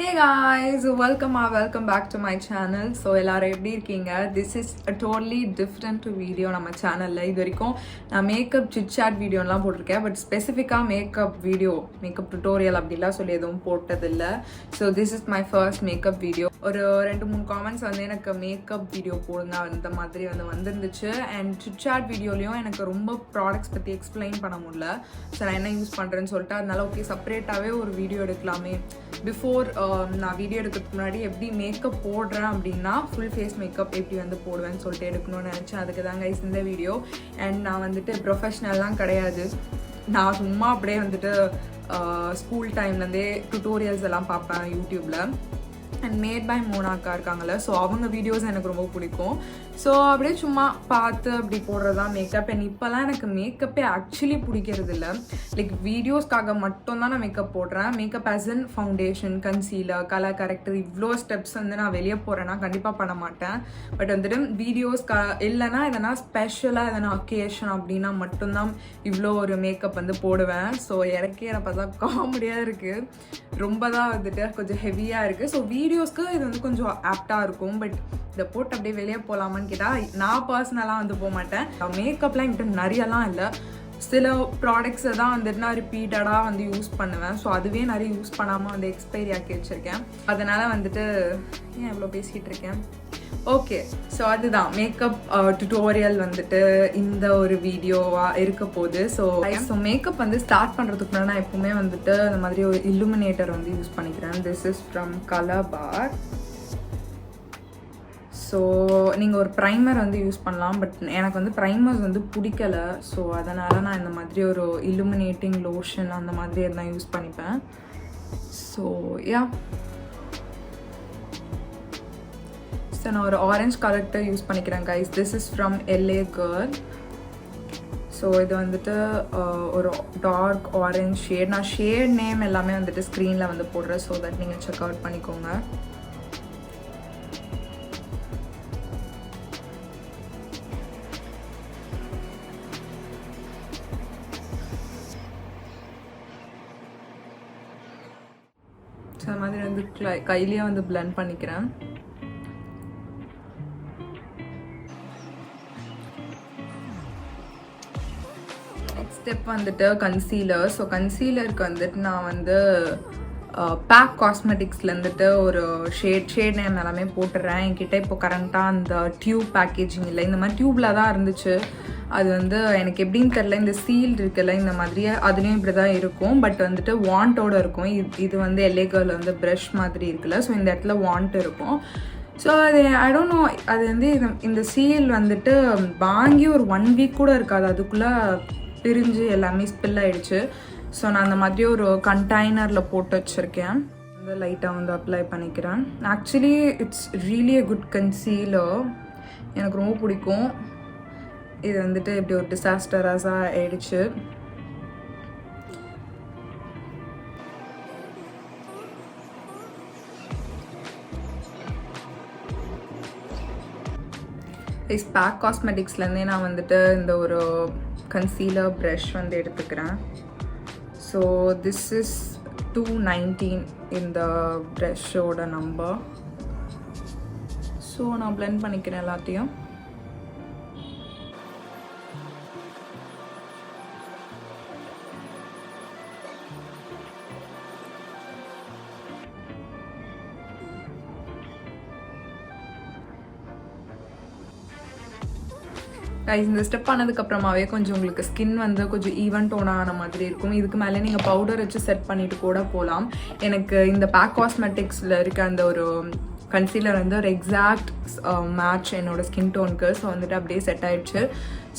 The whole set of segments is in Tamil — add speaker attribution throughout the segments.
Speaker 1: Hey guys, welcome back to my channel. So எல்லாரும் எப்படி இருக்கீங்க? This is a totally different video நம்ம சேனல்ல. இது வரைக்கும் நான் மேக்கப் chit chat வீடியோலாம் போட்டிருக்கேன், பட் ஸ்பெசிஃபிக்கா மேக்கப் வீடியோ, மேக்கப் டுட்டோரியல் அப்படிலாம் சொல்லி எதுவும் போட்டதில்லை. So this is my first makeup video. ஒரு 2-3 காமெண்ட்ஸ் வந்து எனக்கு மேக்கப் வீடியோ போடுங்க அந்த மாதிரி வந்துருந்துச்சு. அண்ட் chit chat வீடியோலையும் எனக்கு ரொம்ப ப்ராடக்ட்ஸ் பற்றி எக்ஸ்பிளைன் பண்ண முடியல. ஸோ நான் என்ன யூஸ் பண்ணுறேன்னு சொல்லிட்டு அதனால ஓகே செப்பரேட்டாகவே ஒரு வீடியோ எடுக்கலாமே. பிஃபோர் நான் வீடியோ எடுக்கிறதுக்கு முன்னாடி எப்படி மேக்கப் போடுறேன் அப்படின்னா ஃபுல் ஃபேஸ் மேக்கப் எப்படி போடுவேன்னு சொல்லிட்டு எடுக்கணும்னு நினச்சேன். அதுக்கு தாங்க இந்த வீடியோ. அண்ட் நான் ப்ரொஃபஷ்னல்லாம் கிடையாது, நான் சும்மா அப்படியே ஸ்கூல் டைம்லேருந்தே டுட்டோரியல்ஸ் எல்லாம் பார்ப்பேன் யூடியூப்பில். அண்ட் மேட் பை மோனாக்கா இருக்காங்கல்ல, ஸோ அவங்க வீடியோஸ் எனக்கு ரொம்ப பிடிக்கும். ஸோ அப்படியே சும்மா பார்த்து அப்படி போடுறது தான் மேக்கப். அண்ட் இப்போல்லாம் எனக்கு மேக்கப்பே ஆக்சுவலி பிடிக்கிறது இல்லை. லைக் வீடியோஸ்க்காக மட்டும்தான் நான் மேக்கப் போடுறேன். Makeup as in foundation, concealer, colour character, இவ்வளோ ஸ்டெப்ஸ் நான் வெளியே போகிறேன்னா கண்டிப்பாக பண்ண மாட்டேன். பட் வீடியோஸ்க்கா இல்லைன்னா எதனா ஸ்பெஷலாக எதனா அக்கேஷன் அப்படின்னா மட்டும்தான் இவ்வளோ ஒரு மேக்கப் போடுவேன். ஸோ எனக்கே என்னை பார்த்தா காமெடியாக இருக்குது, ரொம்ப தான் கொஞ்சம் ஹெவியாக இருக்குது. ஸோ வீடியோஸ்க்கு இது கொஞ்சம் ஆப்டாக இருக்கும். பட் இதை போட்டு அப்படியே வெளியே போகலாமான்னு கேட்டால் நான் பர்சனலாக போக மாட்டேன். மேக்கப்லாம் என்கிட்ட நிறையலாம் இல்லை, சில ப்ராடக்ட்ஸை தான் நான் ரிப்பீட்டடாக யூஸ் பண்ணுவேன். ஸோ அதுவே நிறைய யூஸ் பண்ணாமல் எக்ஸ்பைரி ஆக்கி வச்சுருக்கேன். அதனால் ஏன் இவ்வளோ பேசிகிட்டு இருக்கேன். ஓகே, ஸோ அதுதான் மேக்கப் டுட்டோரியல் இந்த ஒரு வீடியோவாக இருக்க போகுது. ஸோ மேக்கப் ஸ்டார்ட் பண்ணுறதுக்கு முன்னாடி நான் எப்பவுமே இந்த மாதிரி ஒரு இல்லுமினேட்டர் யூஸ் பண்ணிக்கிறேன். This is from Colorbar. So நீங்கள் ஒரு ப்ரைமர் யூஸ் பண்ணலாம், பட் எனக்கு ப்ரைமர்ஸ் பிடிக்கலை. ஸோ அதனால் நான் இந்த மாதிரி ஒரு இல்லுமினேட்டிங் லோஷன் அந்த மாதிரி எல்லாம் யூஸ் பண்ணிப்பேன். ஸோ யா, ஸோ நான் ஒரு ஆரஞ்ச் கலர் யூஸ் பண்ணிக்கிறேன் guys. This is from LA Girl. So இது ஒரு டார்க் ஆரஞ்ச் ஷேட். நான் ஷேட் நேம் எல்லாமே ஸ்க்ரீனில் போடுறேன், ஸோ தட் நீங்கள் செக் அவுட் பண்ணிக்கோங்க. ஸோ அது மாதிரி கையிலேயே பிளெண்ட் பண்ணிக்கிறேன். Step concealer. ஸோ கன்சீலருக்கு நான் பேக் காஸ்மெட்டிக்ஸ்லேருந்து ஒரு ஷேட் நேம் எல்லாமே போட்டுடுறேன். என்கிட்ட இப்போ கரண்ட்டாக அந்த டியூப் பேக்கேஜிங் இல்லை, இந்த மாதிரி டியூப்பில் தான் இருந்துச்சு. அது எனக்கு எப்படின்னு தெரில, இந்த சீல் இருக்குல்ல இந்த மாதிரியே அதுலேயும் இப்படி தான் இருக்கும். பட் வாண்டோடு இருக்கும். இது LA Girl ப்ரஷ் மாதிரி இருக்குல்ல, ஸோ இந்த இடத்துல வாண்ட் இருக்கும். ஸோ அது ஐ டோன்ட் நோ, அது இந்த சீல் வாங்கி ஒரு 1 வீக் கூட இருக்காது, அதுக்குள்ளே பிரிஞ்சு எல்லாமே ஸ்பில் ஆகிடுச்சு. ஸோ நான் அந்த மாதிரி ஒரு கண்டெய்னரில் போட்டு வச்சுருக்கேன். லைட்டாக அப்ளை பண்ணிக்கிறேன். Actually it's really a good concealer, எனக்கு ரொம்ப பிடிக்கும். இது இப்படி ஒரு டிசாஸ்டராஸாக ஆயிடுச்சு. பேக் காஸ்மெட்டிக்ஸ்லேருந்தே நான் இந்த ஒரு கன்சீலர் ப்ரஷ் எடுத்துக்கிறேன். ஸோ திஸ் இஸ் 219 இந்த ப்ரஷ்ஷோட நம்பர். ஸோ நான் பிளெண்ட் பண்ணிக்கிறேன் எல்லாத்தையும். இந்த ஸ்டெப் ஆனதுக்கப்புறமாவே கொஞ்சம் உங்களுக்கு ஸ்கின் கொஞ்சம் ஈவன் டோனான மாதிரி இருக்கும். இதுக்கு மேலே நீங்கள் பவுடர் வச்சு செட் பண்ணிவிட்டு கூட போகலாம். எனக்கு இந்த பேக் காஸ்மெட்டிக்ஸில் இருக்க அந்த ஒரு கன்சீலர் ஒரு எக்ஸாக்ட் மேட்ச் என்னோடய ஸ்கின் டோனுக்கு. ஸோ அப்படியே செட் ஆகிடுச்சு.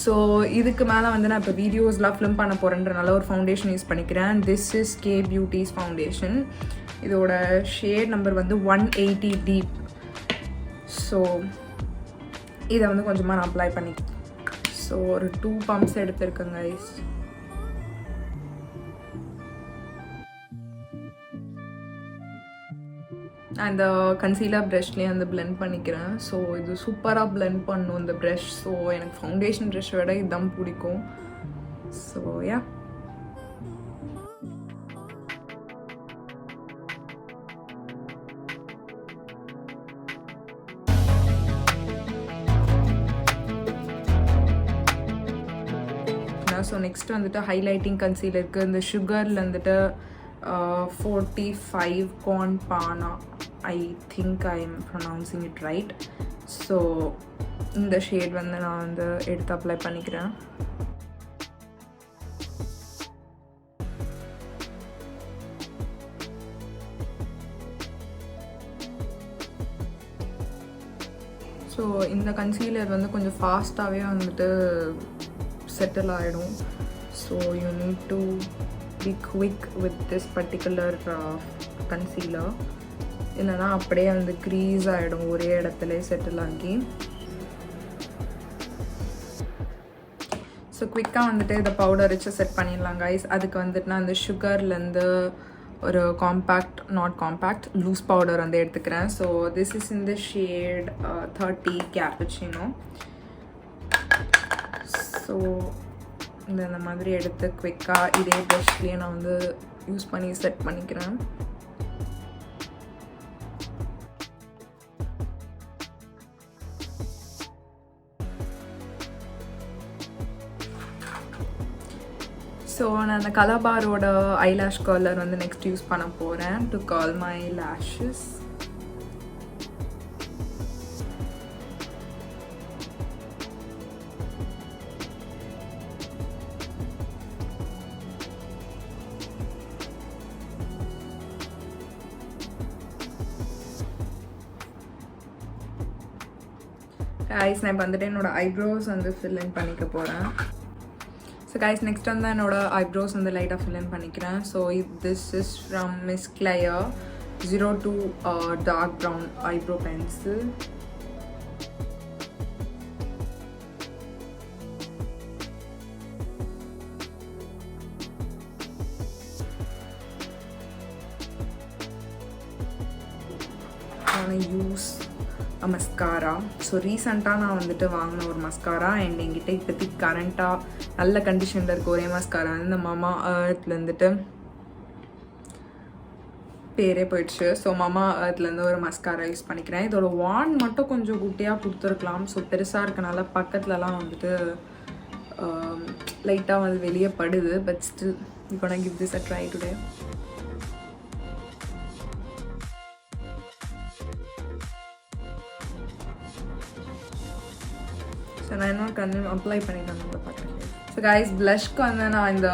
Speaker 1: ஸோ இதுக்கு மேலே நான் இப்போ வீடியோஸ்லாம் ஃபிலிம் பண்ண போகிறேன்றனால ஒரு ஃபவுண்டேஷன் யூஸ் பண்ணிக்கிறேன். This is K Beauty's foundation. இதோட ஷேட் நம்பர் 180 டீப். ஸோ இதை கொஞ்சமாக நான் அப்ளை பண்ணி, ஸோ ஒரு 2 பம்ப்ஸ் எடுத்துருக்கேன் கைஸ். அந்த கன்சீலர் ப்ரஷ்லேயே பிளெண்ட் பண்ணிக்கிறேன். ஸோ இது சூப்பராக பிளெண்ட் பண்ணும் இந்த ப்ரஷ். ஸோ எனக்கு ஃபவுண்டேஷன் ப்ரஷ்ஷை விட இதுதான் பிடிக்கும். ஸோ யா, ஸோ நெக்ஸ்ட் வந்துட்டு ஹைலைட்டிங் கன்சீலருக்கு இந்த சுகரில் வந்துட்டு 45 corn pana, I think I am pronouncing it right. So இந்த ஷேட் வந்து நான் வந்து எடுத்து அப்ளை பண்ணிக்கிறேன். ஸோ இந்த கன்சீலர் வந்து கொஞ்சம் ஃபாஸ்ட்டாகவே வந்துட்டு செட்டில் ஆகிடும். So you need to be quick with this particular concealer, இல்லைனா அப்படியே வந்து க்ரீஸ் ஆகிடும் ஒரே இடத்துல செட்டில் ஆகி. ஸோ குவிக்காக வந்துட்டு இதை பவுடர் வச்சு செட் பண்ணிடலாம் கைஸ். அதுக்கு வந்துட்டு நான் அந்த சுகர்லேருந்து ஒரு காம்பேக்ட் லூஸ் பவுடர் வந்து எடுத்துக்கிறேன். So this is in the shade 30 cappuccino. So இந்த மாதிரி எடுத்து குவிக்காக இதே ப்ரஷ்லேயே நான் வந்து யூஸ் பண்ணி செட் பண்ணிக்கிறேன். ஸோ நான் அந்த கலபாரோட ஐலாஷ் கலர் வந்து நெக்ஸ்ட் யூஸ் பண்ண போகிறேன் to call my lashes. guys நான் இப்போ வந்துட்டு என்னோட ஐப்ரோஸ் வந்து fill in பண்ணிக்க போகிறேன். So guys, next on the eyebrows and the light of fill in panikren. So this is from Miss Claire 02 dark brown eyebrow pencil. I'm gonna use a mascara. So ரீசெண்டாக நான் வந்துட்டு வாங்கின ஒரு மஸ்காரா அண்ட் என்கிட்ட இப்போதைக்கு கரண்ட்டாக நல்ல கண்டிஷனில் இருக்க ஒரே மஸ்காரா வந்து இந்த மாமா எர்த்லேருந்துட்டு பேரே போயிடுச்சு. ஸோ மாமா எர்த்லேருந்து ஒரு மஸ்காரா யூஸ் பண்ணிக்கிறேன். இதோட வாண்ட் மட்டும் கொஞ்சம் குட்டியாக கொடுத்துருக்கலாம். ஸோ பெருசாக இருக்கனால பக்கத்துலலாம் வந்துட்டு லைட்டாக வந்து வெளியே படுது. But still you gonna give this a try today. So நான் என்ன கண்ணு அப்ளை பண்ணிட்டேன் பார்க்குறேன். ஸோ கைஸ் ப்ளஷ்க்கு வந்து நான் இந்த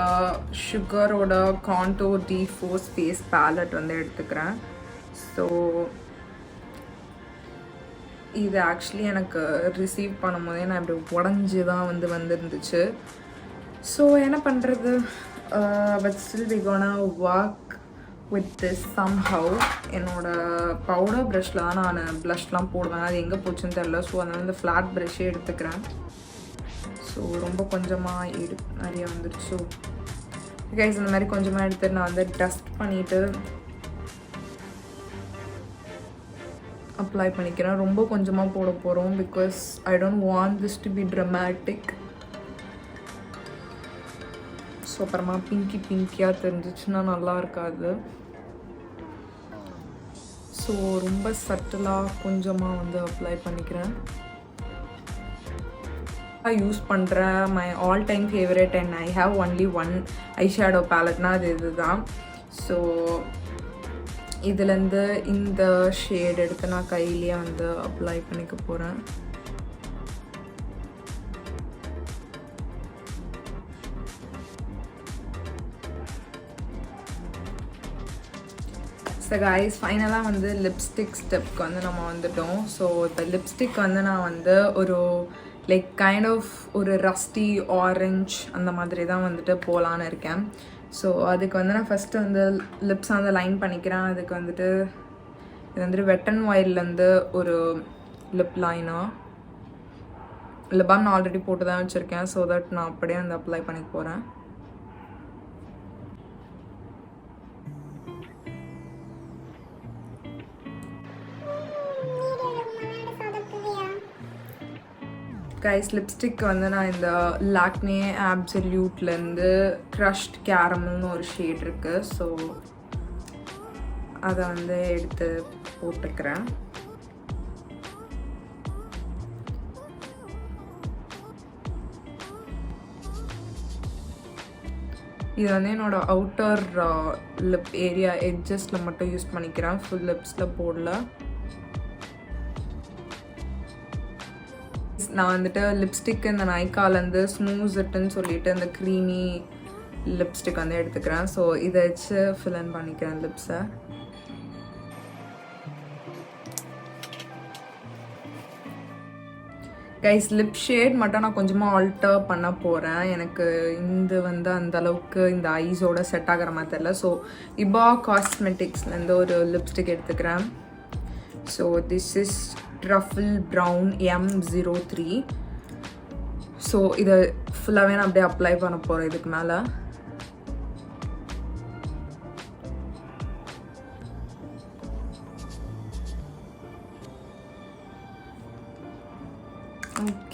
Speaker 1: சுகரோட கான்டோர் D4 ஃபேஸ் பேலட் வந்து எடுத்துக்கிறேன். ஸோ இது ஆக்சுவலி எனக்கு ரிசீவ் பண்ணும் போதே நான் இப்படி உடஞ்சி தான் வந்துருந்துச்சு. ஸோ என்ன பண்ணுறது, but still we gonna work with this somehow. என்னோட பவுடர் ப்ரஷில் தான் நான் ப்ளஷ்லாம் போடுவேன், அது எங்கே போச்சுன்னு தெரில. ஸோ அதனால் இந்த ஃப்ளாட் ப்ரஷ்ஷே எடுத்துக்கிறேன். ஸோ ரொம்ப கொஞ்சமாக நிறைய வந்துடுச்சு. கைஸ் இந்த மாதிரி கொஞ்சமாக எடுத்துட்டு நான் வந்து டஸ்ட் பண்ணிவிட்டு அப்ளை பண்ணிக்கிறேன். ரொம்ப கொஞ்சமாக போட போகிறோம் because I don't want this to be dramatic. So அப்புறமா பிங்கியாக தெரிஞ்சிச்சுன்னா நல்லா இருக்காது. ஸோ ரொம்ப சட்டிலாக கொஞ்சமாக வந்து அப்ளை பண்ணிக்கிறேன். யூஸ் பண்ணுறேன் my all time favourite and I have only one eye shadow பேலட்னா அது இதுதான். ஸோ இதுலேருந்து இந்த ஷேட் எடுத்து நான் கையிலேயே வந்து அப்ளை பண்ணிக்க போகிறேன். ஸோ கைஸ் ஃபைனலாக வந்து லிப்ஸ்டிக் ஸ்டெப்க்கு வந்து நம்ம வந்துட்டோம். ஸோ இப்போ லிப்ஸ்டிக் வந்து நான் வந்து ஒரு லைக் கைண்ட் ஆஃப் ஒரு ரஸ்டி ஆரஞ்ச் அந்த மாதிரி தான் வந்துட்டு போகலான்னு இருக்கேன். ஸோ அதுக்கு வந்து நான் ஃபஸ்ட்டு வந்து லிப்ஸை வந்து லைன் பண்ணிக்கிறேன். அதுக்கு வந்துட்டு இது வந்துட்டு வெட் அண்ட் வைல்ட்லேருந்து ஒரு லிப் லைனர் லிப் பாம் நான் ஆல்ரெடி போட்டு தான் வச்சுருக்கேன். ஸோ தட் நான் அப்படியே வந்து அப்ளை பண்ணிக்க போகிறேன். கைஸ் லிப்ஸ்டிக் வந்து நான் இந்த லாக்மே ஆப்சல்யூட்லேருந்து க்ரஷ்ட் கேரமல்னு ஒரு ஷேட் இருக்குது. ஸோ அதை வந்து எடுத்து போட்டுக்கிறேன். இது வந்து என்னோட அவுட்டர் லிப் ஏரியா எட்ஜஸில் மட்டும் யூஸ் பண்ணிக்கிறேன், ஃபுல் லிப்ஸில் போடல. நான் வந்துட்டு லிப்ஸ்டிக் இந்த நைக்காலேருந்து ஸ்மூஸ் இட்டுன்னு சொல்லிட்டு இந்த க்ரீமி லிப்ஸ்டிக் வந்து எடுத்துக்கிறேன். ஸோ இதை வச்சு ஃபில் இன் பண்ணிக்கிறேன் லிப்ஸை. கைஸ் லிப் ஷேட் மட்டும் நான் கொஞ்சமாக ஆல்டர் பண்ண போகிறேன். எனக்கு இந்த வந்து அந்த அளவுக்கு இந்த ஐஸோட செட் ஆகிற மாதிரி தெரியல. ஸோ இபா காஸ்மெட்டிக்ஸ்லேருந்து ஒரு லிப்ஸ்டிக் எடுத்துக்கிறேன். So this is truffle brown M03. So இதை ஃபுல்லாகவே நான் அப்படியே அப்ளை பண்ண போகிறேன் இதுக்கு மேலே.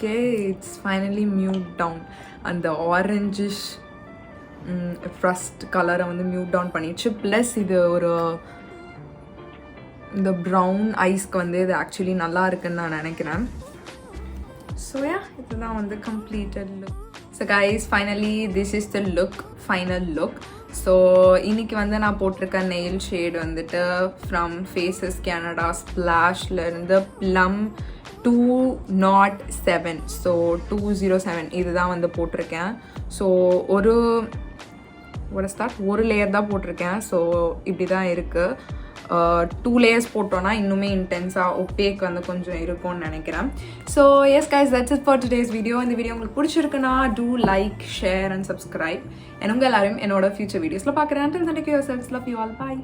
Speaker 1: Okay, it's finally mute down. And the orangish first color வந்து mute down பண்ணிடுச்சு. ப்ளஸ் இது ஒரு இந்த ப்ரௌன் ஐஸ்க்கு வந்து இது ஆக்சுவலி நல்லா இருக்குன்னு நான் நினைக்கிறேன். ஸோ யா, இதுதான் வந்து completed look. So guys finally this is the look, final look. So இன்னைக்கு வந்து நான் போட்டிருக்க நெயில் ஷேட் வந்துட்டு ஃப்ரம் ஃபேஸஸ் கேனடா ஸ்ப்ளாஷ்லேருந்து ப்ளம் 207. ஸோ 207 இதுதான் வந்து போட்டிருக்கேன். ஸோ ஒரு லேயர் தான் போட்டிருக்கேன். ஸோ இப்படி தான் இருக்குது. 2 லேயர்ஸ் போட்டோன்னா இன்னுமே இன்டென்ஸாக ஒப்பேக் வந்து கொஞ்சம் இருக்கும்னு நினைக்கிறேன். So yes guys, that's it for today's video. இந்த வீடியோ உங்களுக்கு பிடிச்சிருக்குன்னா do like, share and subscribe. உங்கள் எல்லாரையும் என்னோட ஃபியூச்சர் வீடியோஸில் பார்க்குறேன். Until then, take care of yourselves. Love you all. Bye.